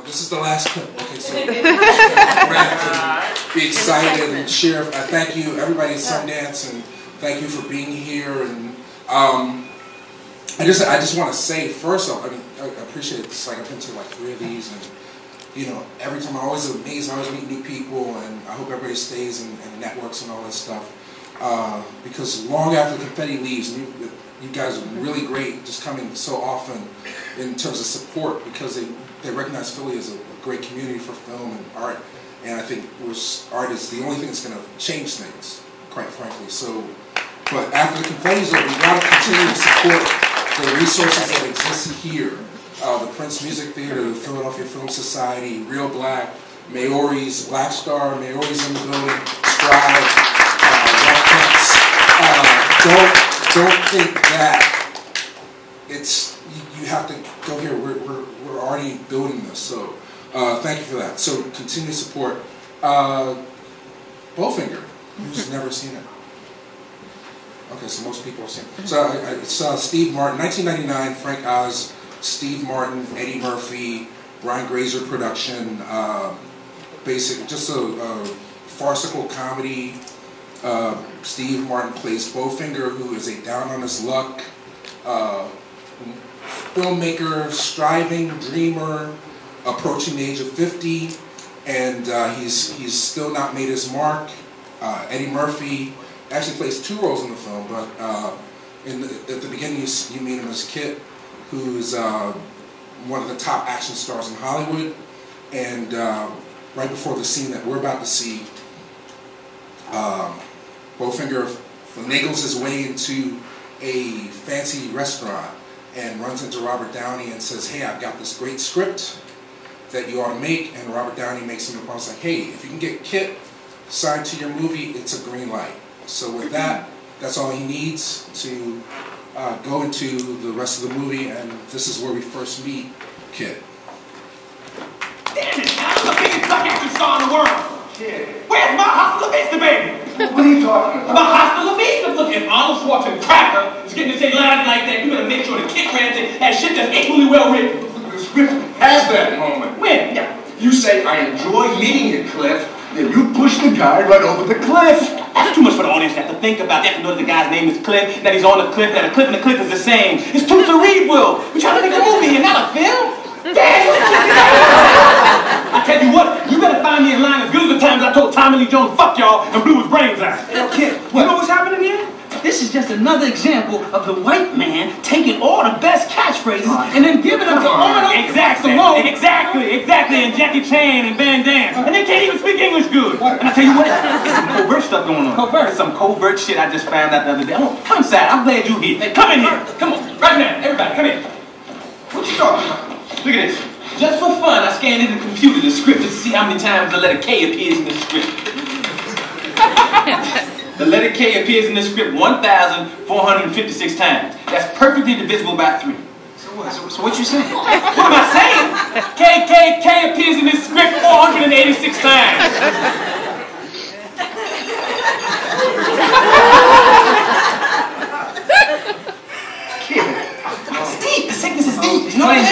this is the last clip. Okay, so wrap and be excited and share. I thank you, everybody at Sundance, and thank you for being here. And I just want to say first off, I mean, I appreciate this. Like I've been to like 3 of these, and you know, every time I'm always amazed. I always meet new people, and I hope everybody stays and networks and all that stuff. Because long after the confetti leaves, and you guys are really great, just coming so often in terms of support, because they recognize Philly as a great community for film and art, and I think art is the only thing that's going to change things, quite frankly. So, but after the confetti's over, we got to continue to support the resources that exist here. The Prince Music Theater, the Philadelphia Film Society, Reelblack, Maori's, Black Star, Maori's in the building, Strive, don't think that it's you have to go here. We're already building this, so thank you for that. So continue support. Bowfinger, who's never seen it? Okay, so most people have seen it. So I saw Steve Martin, 1999, Frank Oz, Steve Martin, Eddie Murphy, Brian Grazer production. Just a farcical comedy. Steve Martin plays Bowfinger, who is a down-on-his-luck filmmaker, striving, dreamer, approaching the age of 50, and he's still not made his mark. Eddie Murphy actually plays 2 roles in the film, but at the beginning you meet him as Kit, who's one of the top action stars in Hollywood, and right before the scene that we're about to see, Bowfinger finagles his way into a fancy restaurant and runs into Robert Downey and says, "Hey, I've got this great script that you ought to make." And Robert Downey makes him a promise like, "Hey, if you can get Kit signed to your movie, it's a green light." So with that, that's all he needs to go into the rest of the movie, and this is where we first meet Kit. Damn it! I'm the biggest duck action star in the world! Shit. Where's my Hasta La Vista, baby? What are you talking about? My Hasta La Vista! Look, if Arnold Schwarzenegger is getting to say lines like that, you better make sure the Kit Ramsey has shit that's equally well written. The script has that moment. When? Yeah. You say, "I enjoy meeting you, Cliff," then you push the guy right over the cliff. That's too much for the audience to have to think about. They have to know that the guy's name is Cliff, that he's on the cliff, that a cliff and a cliff is the same. It's too cerebral. We're trying to make a movie here, not a film. I tell you what, you better find me in line as good as the times I told Tommy Lee Jones, "Fuck y'all," and blew his brains out. Hey, kid, you know what's happening here? This is just another example of the white man taking all the best catchphrases and then giving them to Arnold. Exactly, and Jackie Chan and Van Damme. And they can't even speak English good. And I tell you what, there's some covert stuff going on. There's some covert shit I just found out the other day. Come inside, I'm glad you're here. Hey, come in here. Come on, right now, everybody, come in. What you talking about? Look at this. Just for fun, I scanned in the computer the script just to see how many times the letter K appears in the script. The letter K appears in the script 1,456 times. That's perfectly divisible by 3. So what you saying? What am I saying? K appears in this script 486 times. Steve, the sickness is deep. You know what I mean?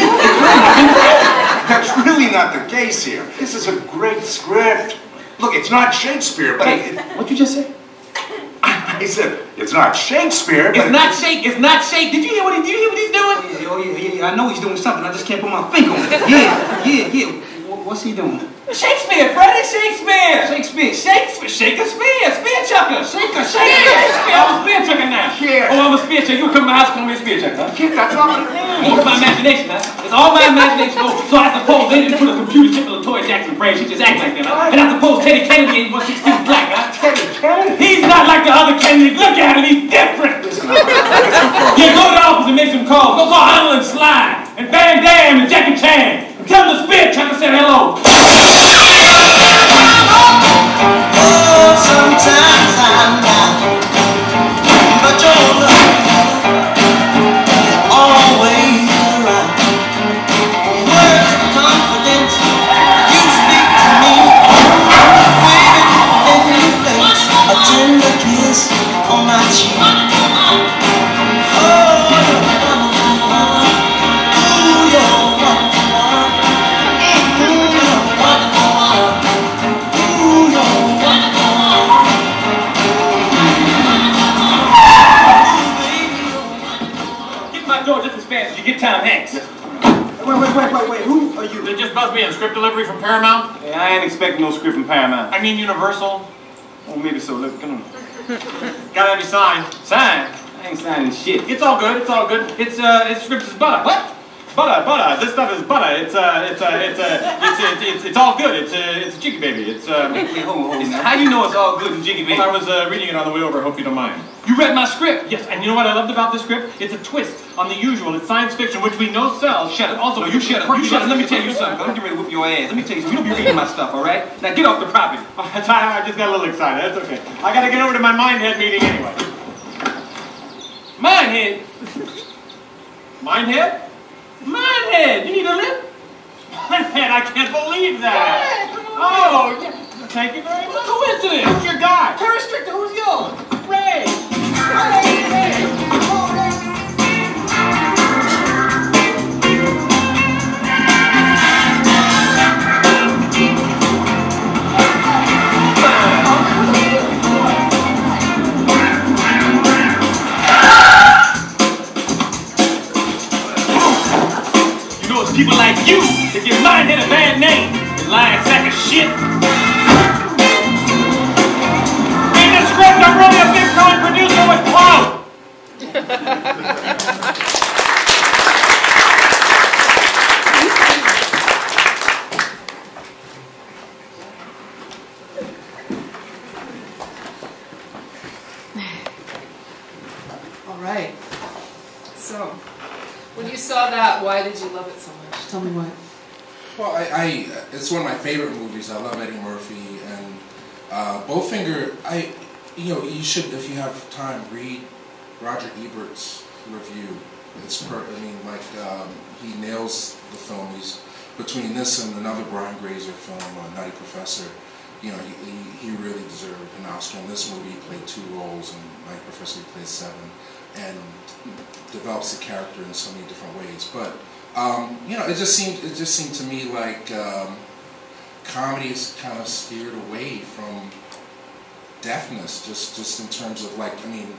That's really not the case here. This is a great script. Look, it's not Shakespeare, but What'd you just say? I said, it's not Shakespeare, but... It's not Shake. Did you hear what he's doing? Yeah, I know he's doing something. I just can't put my finger on it. Yeah. What's he doing? Shakespeare, Freddie, Shakespeare. Shakespeare, spear chucker. Shakespeare. I'm a spear chucker now. Yeah. Oh, I'm a spear chucker. You come to my house, call me a spear chucker, huh? Kid, that's all I It's my imagination, huh? It's all my imagination. So I suppose they didn't put a computer chip in LaToya Jackson's brain. She just acts like that, huh? And I suppose Teddy Kennedy ain't 116 black, huh? Teddy Kennedy? He's not like the other Kennedys. Look at him, he's different. Yeah, go to the office and make some calls. Go call Arnold and Sly and Van Damme and Jackie Chan. And tell them the spear chucker said hello. Sometimes I'm down, but your love is always around. Words of confidence, you speak to me, baby. are you? They just must be in script delivery from Paramount. Yeah, I ain't expecting no script from Paramount. I mean Universal. Oh, maybe so. Look, come on. Gotta have you signed. Sign? I ain't signing shit. It's all good. It's all good. It's script is butter. What? Butter. This stuff is butter. It's all good. It's a jiggy baby. It's Wait, hold on. How you know it's all good and jiggy baby? I was reading it on the way over. I hope you don't mind. You read my script? Yes, and you know what I loved about this script? It's a twist on the usual. It's science fiction, which we know sells. Shut up. Also, No, you shut up. You shut up. Let me tell you something. I'm getting ready to whip your ass. Let me tell you something. You don't be reading my stuff, all right? Now get off the property. I just got a little excited. That's okay. I gotta get over to my Mindhead meeting anyway. Mindhead? Mindhead? Mindhead! You need a lip? Mindhead, I can't believe that. Oh, yeah. Thank you very much. Coincidence. Who's your guy? Terry Stricker, who's yours? Ray. You know it's people like you that give Mindhead a bad name. You lying sack of shit. I'm really a big time producer with clout! All right. So, when you saw that, why did you love it so much? Tell me why. Well, it's one of my favorite movies. I love Eddie Murphy and Bowfinger. You should, if you have time, read Roger Ebert's review. It's he nails the film. He's between this and another Brian Grazer film, Nutty Professor. He really deserved an Oscar. In this movie, he played 2 roles, and Nutty Professor he played 7, and develops the character in so many different ways. But it just seemed to me like comedy is kind of steered away from deftness, just in terms of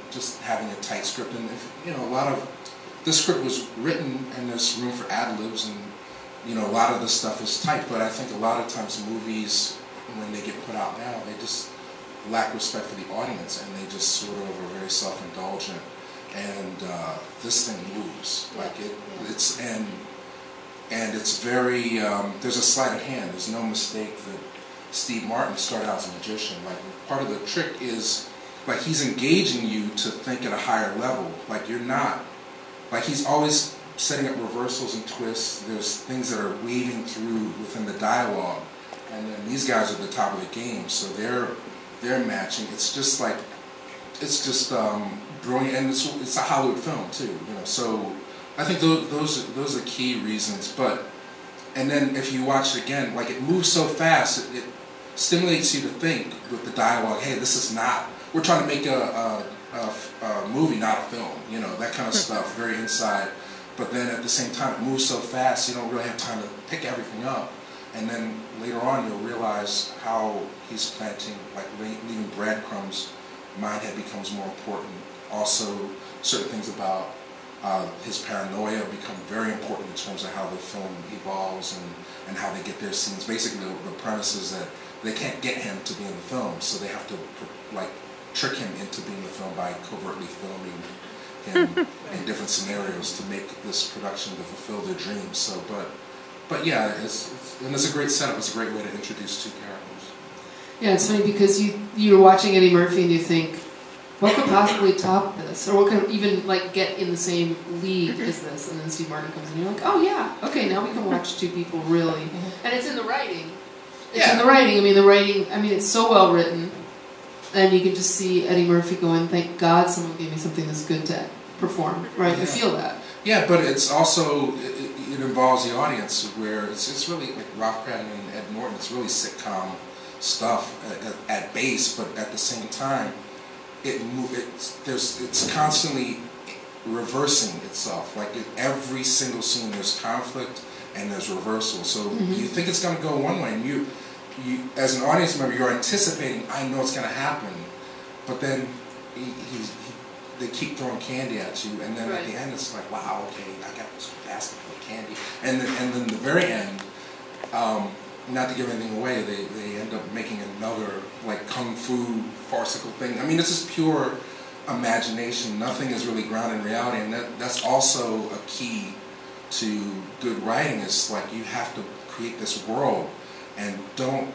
just having a tight script. And a lot of this script was written and there's room for ad-libs, and a lot of the stuff is tight. But I think a lot of times movies, when they get put out now, they just lack respect for the audience, and they just sort of are very self-indulgent. And this thing moves it's very. There's a sleight of hand. There's no mistake that Steve Martin started out as a magician. Part of the trick is, he's engaging you to think at a higher level. You're not, he's always setting up reversals and twists. There's things that are weaving through within the dialogue, and then these guys are at the top of the game, so they're matching. It's just brilliant, and it's a Hollywood film too. So I think those are key reasons. And then if you watch it again, it moves so fast, it stimulates you to think with the dialogue. Hey, this is not. We're trying to make a movie, not a film. That kind of stuff, very inside. But then at the same time, it moves so fast, you don't really have time to pick everything up. And then later on, you'll realize how he's planting, leaving breadcrumbs. Mindhead becomes more important. Also, certain things about his paranoia become very important in terms of how the film evolves and how they get their scenes. Basically, the premise is that they can't get him to be in the film, so they have to trick him into being in the film by covertly filming him in different scenarios to make this production to fulfill their dreams. So, but yeah, it's a great setup. It's a great way to introduce 2 characters. Yeah, it's funny because you're watching Eddie Murphy and you think, what could possibly top this? Or what could even get in the same league as this? And then Steve Martin comes in and you're like, oh yeah, okay, now we can watch 2 people really. And it's in the writing. It's in the writing. The writing, it's so well written. And you can just see Eddie Murphy going, thank God someone gave me something that's good to perform, right? Yeah. You feel that. Yeah, but it's also, it involves the audience where it's really Ralph Cradden and Ed Norton, it's really sitcom stuff at base, but at the same time, it's constantly reversing itself. Every single scene, there's conflict and there's reversal. So you think it's going to go one way, and you as an audience member, you're anticipating, I know it's going to happen, but then they keep throwing candy at you, and then at the end it's wow, okay, I got this basket full of candy, and then the very end, not to give anything away, they end up making another like kung fu farcical thing. I mean, this is pure imagination. Nothing is really grounded in reality, and that's also a key to good writing. Is like you have to create this world, and don't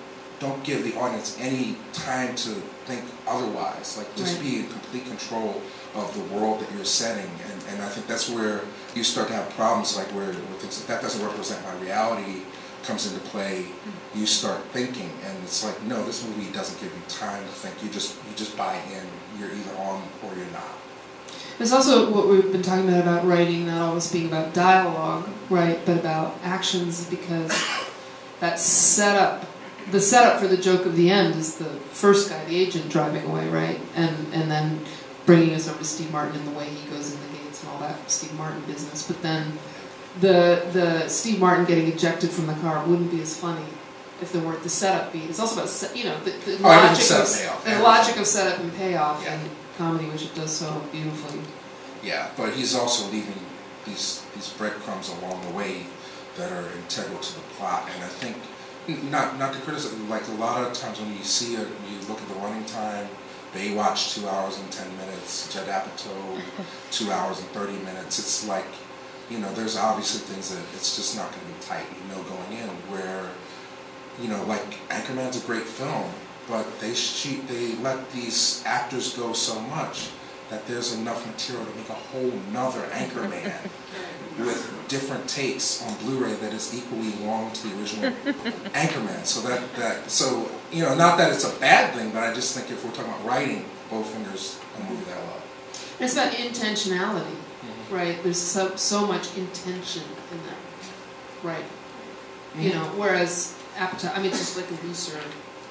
give the audience any time to think otherwise. Like just be in complete control of the world that you're setting, and I think that's where you start to have problems, like where things that doesn't represent my reality comes into play. You start thinking, and it's like, no, this movie doesn't give you time to think. You just buy in. You're either on or you're not. There's also what we've been talking about writing, not always being about dialogue, right, but about actions, because that setup, the setup for the joke of the end is the first guy, the agent, driving away, right, and then bringing us over to Steve Martin and the way he goes in the gates and all that Steve Martin business. But then the Steve Martin getting ejected from the car wouldn't be as funny if there weren't the setup beat. It's also about the logic of setup and payoff in comedy, which it does so beautifully. Yeah, but he's also leaving these breadcrumbs along the way that are integral to the plot, and I think not to criticize, like a lot of times when you see it, you look at the running time. Baywatch 2 hours and 10 minutes, Judd Apatow 2 hours and 30 minutes. It's like, there's obviously things that it's just not going to be tight, going in. Where, like Anchorman's a great film, but they let these actors go so much that there's enough material to make a whole nother Anchorman with different takes on Blu-ray that is equally long to the original Anchorman. So not that it's a bad thing, but I just think if we're talking about writing, Bowfinger's a movie that I love. It's about intentionality, right? There's so much intention in that, right? Whereas Apatow, it's just like a looser,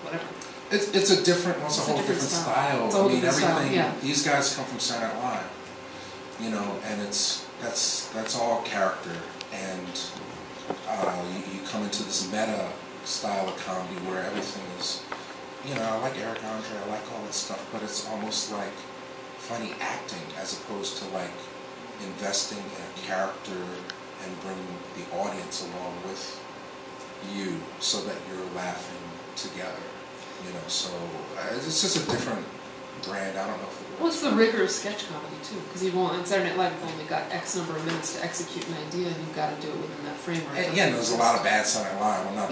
whatever. It's a different, it's a whole different style. It's a whole different everything. Style, yeah. These guys come from Saturday Night Live, and that's all character, and you come into this meta style of comedy where everything is, I like Eric Andre, I like all that stuff, but it's almost like funny acting as opposed to like investing in a character and bringing the audience along with you so that you're laughing together. So it's just a different brand. I don't know if it works. Well, it's the rigor of sketch comedy too, because on Saturday Night Live, you've only got X number of minutes to execute an idea, and you've got to do it within that framework. And there's a lot of bad Saturday Night Live. I'm not.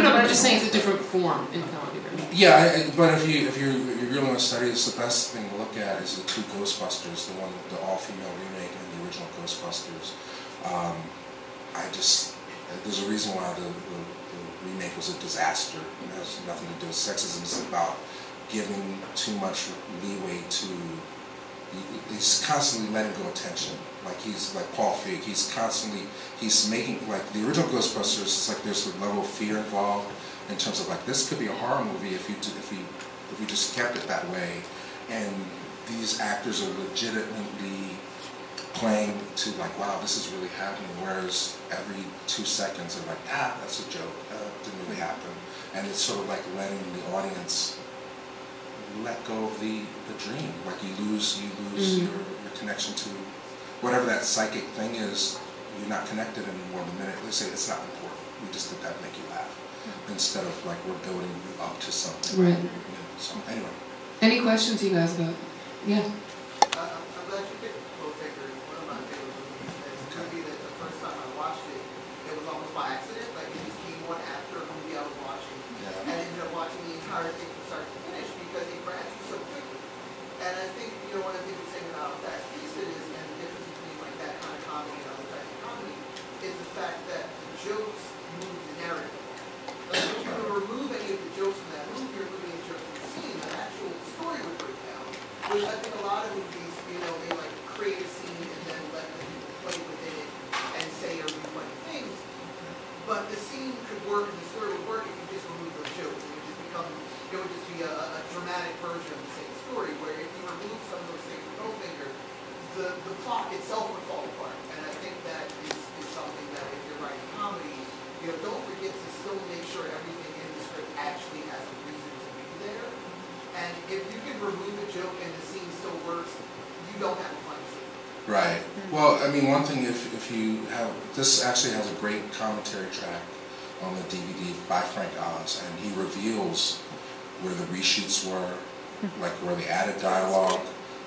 But I'm just saying it's a different form in comedy. Right? Yeah, but if you really want to study this, the best thing to look at is the two Ghostbusters, the all-female remake and the original Ghostbusters. There's a reason why the remake was a disaster. It has nothing to do with sexism. It's about giving too much leeway to. He's constantly letting go attention. Like he's like Paul Feig. He's making like the original Ghostbusters. It's like there's a level of fear involved in terms of like this could be a horror movie if you just kept it that way. And these actors are legitimately playing to like, wow, this is really happening. Whereas every 2 seconds they're like, that's a joke. Didn't really happen. And it's sort of like letting the audience let go of the dream. Like you lose your connection to whatever that psychic thing is. You're not connected anymore. The minute they say it's not important, we just did that to make you laugh, instead of like we're building you up to something. Right. So anyway. Any questions, you guys, about? Yeah. I'm glad you picked Bowfinger. It's one of my favorite movies. It's a movie that the first time I watched it, it was almost by accident. Like it just came on after a movie I was watching, and I ended up watching the entire thing from start to finish because it grabs you so quickly. And I think one of the things we're saying about Fast Paced is, and the difference between like that kind of comedy and other types of comedy, is the fact that the jokes move the narrative. Like if you were to remove any of the jokes from that movie, you're removing the jokes from the scene, the actual story would break down. Which I think a lot of movies, they like create a scene and then let the people play within it and say or do funny things. But the scene could work and the story would work if you just remove those jokes. It would just be a dramatic version of the same story, where if you remove some of those things from Bowfinger, the plot itself would fall apart. And I think that is something that if you're writing comedy, don't forget to still make sure everything in the script actually has a reason to be there. And if you can remove a joke and the scene still works, you don't have a funny scene. Right. Well, one thing, if you have, this actually has a great commentary track on the DVD by Frank Oz, and he reveals where the reshoots were, like where they added dialogue,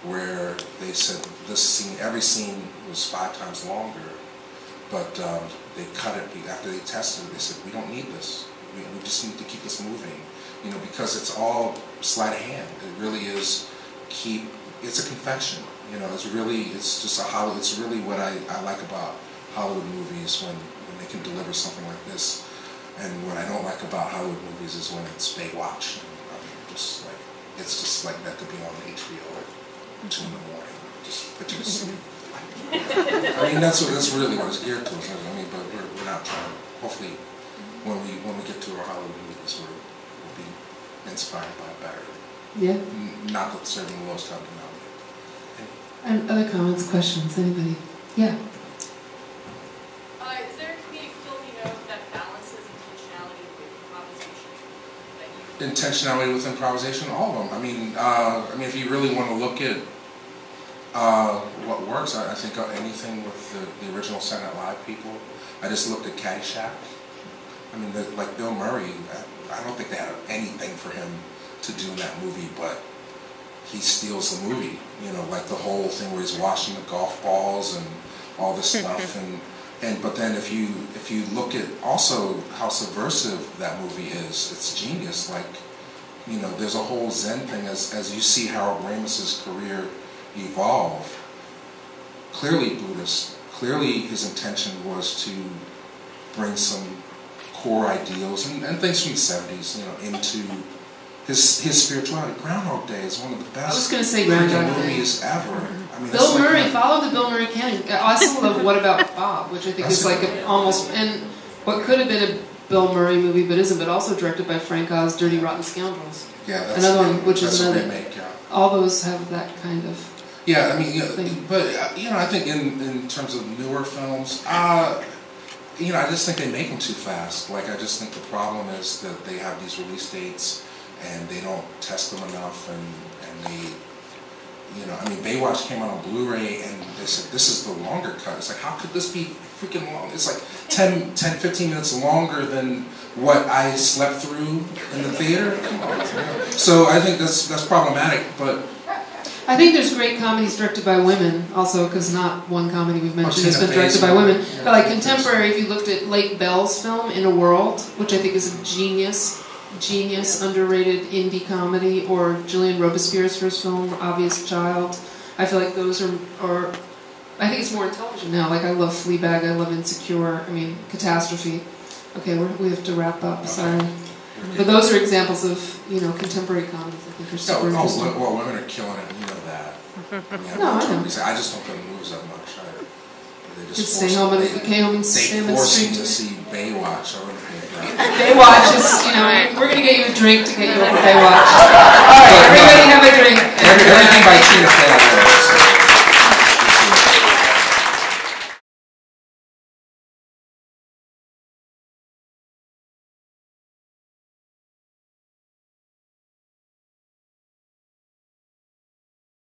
where they said this scene, every scene was 5 times longer, but they cut it after they tested it. They said, we don't need this. We just need to keep this moving, you know, because it's all sleight of hand. It really is it's a confection, you know. It's really what I like about Hollywood movies when they can deliver something like this. And what I don't like about Hollywood movies is when it's Baywatch. It's just like that to be on HBO at 2 in the morning. Just put you to sleep. I mean, that's really what it's geared towards. I mean, but we're not trying. Hopefully, when we get to our Hollywood movies, we'll be inspired by better. Yeah. Not that serving the lowest common denominator. And other comments, questions, anybody? Yeah. Is there a comedic film you know that balances intentionality with improvisation? Intentionality with improvisation, all of them. I mean, if you really want to look at what works, I think anything with the original Sundance Lab people. I just looked at Caddyshack. I mean, like Bill Murray, I don't think they had anything for him to do in that movie, but he steals the movie. You know, like the whole thing where he's washing the golf balls and all this stuff, but then if you look at also how subversive that movie is, it's genius. Like, you know, there's a whole Zen thing as you see Harold Ramis's career evolve. Clearly Buddhist. Clearly his intention was to bring some core ideals and things from the 70s, you know, into his spirituality. Groundhog Day is one of the best I was going to say Groundhog Day movies ever. I mean, Bill Murray, follow the Bill Murray canon. I also love What About Bob, which I think is like almost, and what could have been a Bill Murray movie but isn't, but also directed by Frank Oz, Dirty Rotten Scoundrels. Yeah, that's another one, which is another. Remake, yeah. All those have that kind of. Yeah, I mean, but you know, I think in terms of newer films, you know, I just think they make them too fast. Like, I just think the problem is that they have these release dates and they don't test them enough, and they, you know, I mean, Baywatch came out on Blu-ray and they said this is the longer cut. It's like, how could this be freaking long? It's like 10-15 minutes longer than what I slept through in the theater. Come on, you know? So I think that's problematic, but. I think there's great comedies directed by women also, because not one comedy we've mentioned has been directed by women. Yeah, but like contemporary, if you looked at Lake Bell's film In a World, which I think is a genius, underrated indie comedy, or Julian Robespierre's first film, Obvious Child, I feel like those are I think it's more intelligent now. Like, I love Fleabag, I love Insecure, I mean, Catastrophe. Okay, we have to wrap up, sorry. But those are examples of, you know, contemporary comedies I think are super interesting. Well, women are killing it, you know that. I mean, no, I know. I just don't go to movies that much. They just stay home and stay in the street. They force you to see Baywatch. I wouldn't pay for that. Baywatch is, you know, we're going to get you a drink to get you over Baywatch. All right, everybody have a drink. Everything by Tina Fey.